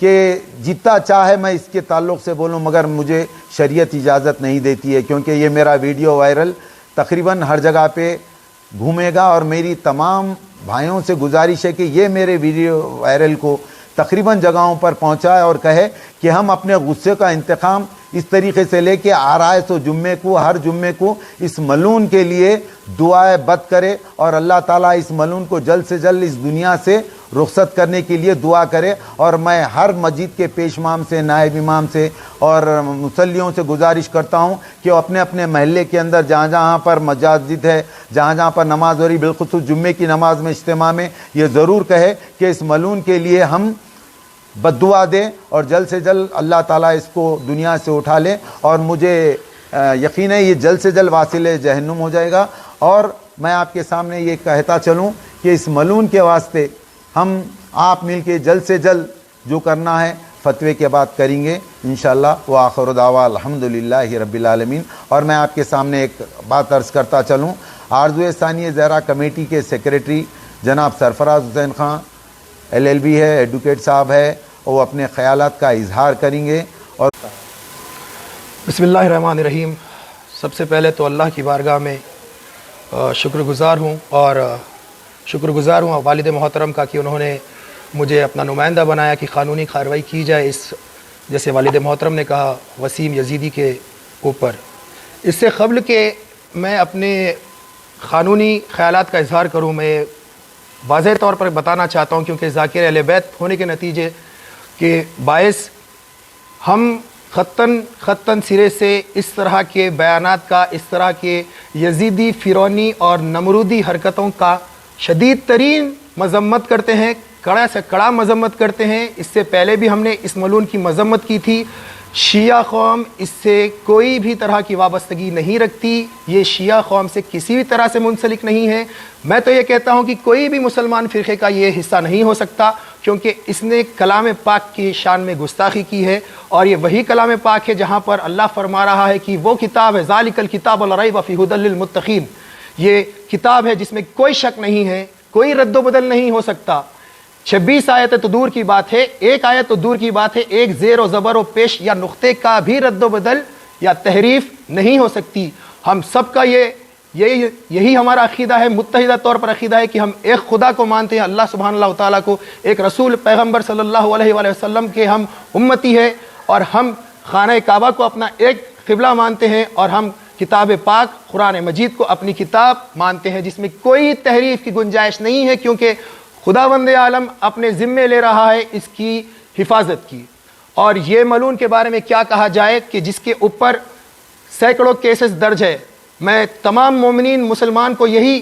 کہ جتنا چاہے میں اس کے تعلق سے بولوں، مگر مجھے شریعت اجازت نہیں دیتی ہے، کیونکہ یہ میرا ویڈیو وائرل تقریباً ہر جگہ پہ گھومے گا، اور میری تمام بھائیوں سے گزارش ہے کہ یہ میرے ویڈیو وائرل کو تقریباً جگہوں پر پہنچائے اور کہے کہ ہم اپنے غصے کا انتقام اس طریقے سے لے کے آ رہا ہے، تو جمعے کو ہر جمعے کو اس ملعون کے لیے دعائے بد کرے، اور اللہ تعالیٰ اس ملعون کو جلد سے جلد اس دنیا سے رخصت کرنے کے لیے دعا کرے۔ اور میں ہر مسجد کے پیش امام سے، نائب امام سے اور مصلیوں سے گزارش کرتا ہوں کہ وہ اپنے اپنے محلے کے اندر جہاں جہاں پر مساجد ہے، جہاں جہاں پر نماز ہو رہی، بالخصوص جمعے کی نماز میں اجتماع میں یہ ضرور کہے کہ اس ملعون کے لیے ہم بد دعا دیں، اور جلد سے جلد اللہ تعالیٰ اس کو دنیا سے اٹھا لے، اور مجھے یقین ہے یہ جلد سے جلد واصل جہنم ہو جائے گا۔ اور میں آپ کے سامنے یہ کہتا چلوں کہ اس ملعون کے واسطے ہم آپ مل کے جلد سے جلد جو کرنا ہے فتوے کے بعد کریں گے انشاءاللہ۔ وآخر دعوانا الحمدللہ رب العالمین۔ اور میں آپ کے سامنے ایک بات عرض کرتا چلوں، آرزوئے ثانیہ زہرا کمیٹی کے سیکریٹری جناب سرفراز حسین خان LLB ہے، ایڈوکیٹ صاحب ہے، وہ اپنے خیالات کا اظہار کریں گے۔ اور بسم اللہ الرحمن الرحیم۔ سب سے پہلے تو اللہ کی بارگاہ میں شکر گزار ہوں والد محترم کا کہ انہوں نے مجھے اپنا نمائندہ بنایا کہ قانونی کارروائی کی جائے اس، جیسے والد محترم نے کہا، وسیم یزیدی کے اوپر۔ اس سے قبل کہ میں اپنے قانونی خیالات کا اظہار کروں، میں واضح طور پر بتانا چاہتا ہوں، کیونکہ ذاکر اہل بیت ہونے کے نتیجے کے باعث ہم خطاً سرے سے اس طرح کے بیانات کا، اس طرح کے یزیدی، فرعونی اور نمرودی حرکتوں کا شدید ترین مذمت کرتے ہیں، کڑا سے کڑا مذمت کرتے ہیں۔ اس سے پہلے بھی ہم نے اس ملعون کی مذمت کی تھی۔ شیعہ قوم اس سے کوئی بھی طرح کی وابستگی نہیں رکھتی، یہ شیعہ قوم سے کسی بھی طرح سے منسلک نہیں ہے۔ میں تو یہ کہتا ہوں کہ کوئی بھی مسلمان فرقے کا یہ حصہ نہیں ہو سکتا، کیونکہ اس نے کلام پاک کی شان میں گستاخی کی ہے، اور یہ وہی کلام پاک ہے جہاں پر اللہ فرما رہا ہے کہ وہ کتاب ہے، ذالک الکتاب لا ریب فیہ ھدی للمتقین، یہ کتاب ہے جس میں کوئی شک نہیں ہے، کوئی رد و بدل نہیں ہو سکتا۔ 26 آیت تو دور کی بات ہے، ایک آیت تو دور کی بات ہے، ایک زیر و زبر و پیش یا نقطے کا بھی رد و بدل یا تحریف نہیں ہو سکتی۔ ہم سب کا یہی ہمارا عقیدہ ہے، متحدہ طور پر عقیدہ ہے کہ ہم ایک خدا کو مانتے ہیں، اللہ سبحانہ اللہ تعالیٰ کو، ایک رسول پیغمبر صلی اللہ علیہ وآلہ وسلم کے ہم امتی ہے، اور ہم خانہ کعبہ کو اپنا ایک قبلہ مانتے ہیں، اور ہم کتاب پاک قرآن مجید کو اپنی کتاب مانتے ہیں، جس میں کوئی تحریف کی گنجائش نہیں ہے، کیونکہ خداوند عالم اپنے ذمے لے رہا ہے اس کی حفاظت کی۔ اور یہ ملعون کے بارے میں کیا کہا جائے کہ جس کے اوپر سینکڑوں کیسز درج ہے۔ میں تمام مومنین مسلمان کو یہی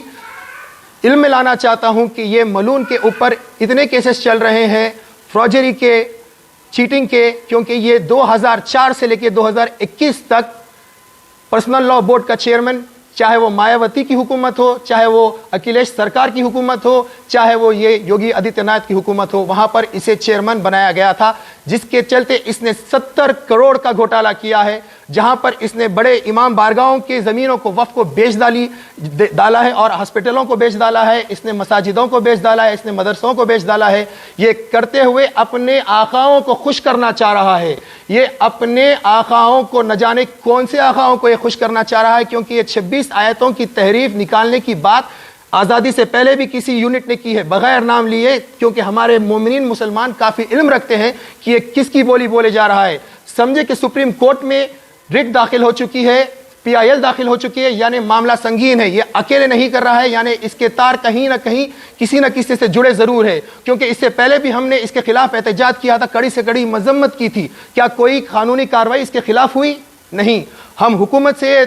علم میں لانا چاہتا ہوں کہ یہ ملعون کے اوپر اتنے کیسز چل رہے ہیں فراجری کے، چیٹنگ کے، کیونکہ یہ 2004 سے لے کے 2021 تک پرسنل لاء بورڈ کا چیئرمین، چاہے وہ مایاوتی کی حکومت ہو، چاہے وہ اکھلیش سرکار کی حکومت ہو، چاہے وہ یہ یوگی آدتیہ ناتھ کی حکومت ہو، وہاں پر اسے چیئرمین بنایا گیا تھا، جس کے چلتے اس نے 70 کروڑ کا گھوٹالہ کیا ہے، جہاں پر اس نے بڑے امام بارگاہوں کی زمینوں کو، وقف کو بیچ ڈالا ہے، اور ہاسپٹلوں کو بیچ ڈالا ہے، اس نے مساجدوں کو بیچ ڈالا ہے، اس نے مدرسوں کو بیچ ڈالا ہے۔ یہ کرتے ہوئے اپنے آقاؤں کو خوش کرنا چاہ رہا ہے، یہ اپنے آقاؤں کو، نہ جانے کون سے آقاؤں کو یہ خوش کرنا چاہ رہا ہے، کیونکہ یہ 26 آیتوں کی تحریف نکالنے کی بات آزادی سے پہلے بھی کسی یونٹ نے کی ہے بغیر نام لیے، کیونکہ ہمارے مومنین مسلمان کافی علم رکھتے ہیں کہ یہ کس کی بولی بولے جا رہا ہے۔ سمجھے کہ سپریم کورٹ میں ریٹ داخل ہو چکی ہے، PIL داخل ہو چکی ہے، یعنی معاملہ سنگین ہے، یہ اکیلے نہیں کر رہا ہے، یعنی اس کے تار کہیں نہ کہیں کسی نہ کسی سے جڑے ضرور ہے، کیونکہ اس سے پہلے بھی ہم نے اس کے خلاف احتجاج کیا تھا، کڑی سے کڑی مذمت کی تھی۔ کیا کوئی قانونی کارروائی اس کے خلاف ہوئی؟ نہیں۔ ہم حکومت سے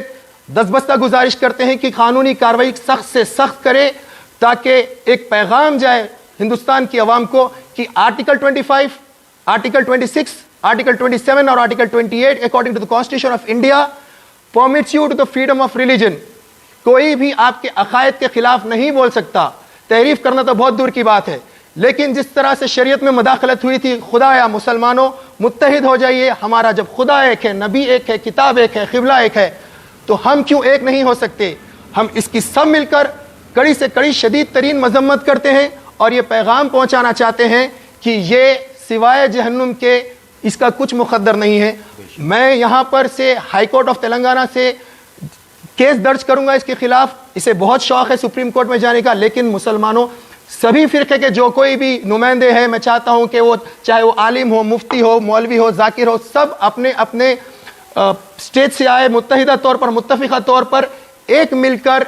دستبستہ گزارش کرتے ہیں کہ قانونی کارروائی سخت سے سخت کرے، تاکہ ایک پیغام جائے ہندوستان کی عوام کو کہ آرٹیکل 25، آرٹیکل 26، آرٹیکل 27 اور article 28 according to the Constitution of India permits you to the freedom of religion۔ کوئی بھی آپ کے عقائد کے خلاف نہیں بول سکتا، تحریف کرنا تو بہت دور کی بات ہے، لیکن جس طرح سے شریعت میں مداخلت ہوئی تھی، خدا یا مسلمانوں متحد ہو جائیے، ہمارا جب خدا ایک ہے، نبی ایک ہے، کتاب ایک ہے، قبلہ ایک ہے، تو ہم کیوں ایک نہیں ہو سکتے؟ ہم اس کی سب مل کر کڑی سے کڑی شدید ترین مذمت کرتے ہیں، اور یہ پیغام پہنچانا چاہتے ہیں کہ یہ سوائے جہنم کے اس کا کچھ مقدر نہیں ہے. میں یہاں پر سے ہائی کورٹ آف تلنگانہ سے کیس درج کروں گا اس کے خلاف. اسے بہت شوق ہے سپریم کورٹ میں جانے کا, لیکن مسلمانوں سبھی فرقے کے جو کوئی بھی نمائندے ہیں, میں چاہتا ہوں کہ وہ چاہے وہ عالم ہو, مفتی ہو, مولوی ہو, ذاکر ہو, سب اپنے اپنے اسٹیٹ سے آئے, متحدہ طور پر, متفقہ طور پر ایک مل کر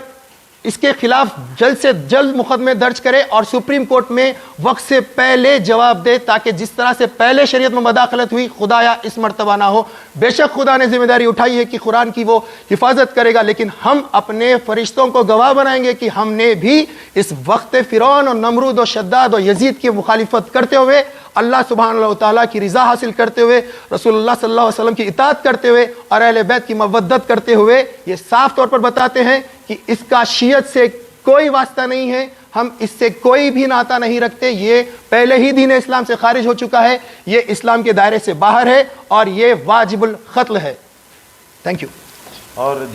اس کے خلاف جلد سے جلد مقدمے درج کرے اور سپریم کورٹ میں وقت سے پہلے جواب دے, تاکہ جس طرح سے پہلے شریعت میں مداخلت ہوئی خدایا اس مرتبہ نہ ہو. بے شک خدا نے ذمہ داری اٹھائی ہے کہ قرآن کی وہ حفاظت کرے گا, لیکن ہم اپنے فرشتوں کو گواہ بنائیں گے کہ ہم نے بھی اس وقت فرعون اور نمرود و شداد و یزید کی مخالفت کرتے ہوئے, اللہ سبحانہ و تعالیٰ کی رضا حاصل کرتے ہوئے, رسول اللہ صلی اللہ علیہ وسلم کی اطاعت کرتے ہوئے اور اہل بیت کی مودت کرتے ہوئے یہ صاف طور پر بتاتے ہیں کہ اس کا شیعت سے کوئی واسطہ نہیں ہے, ہم اس سے کوئی بھی ناطہ نہیں رکھتے. یہ پہلے ہی دین اسلام سے خارج ہو چکا ہے, یہ اسلام کے دائرے سے باہر ہے اور یہ واجب القتل ہے. Thank you. اور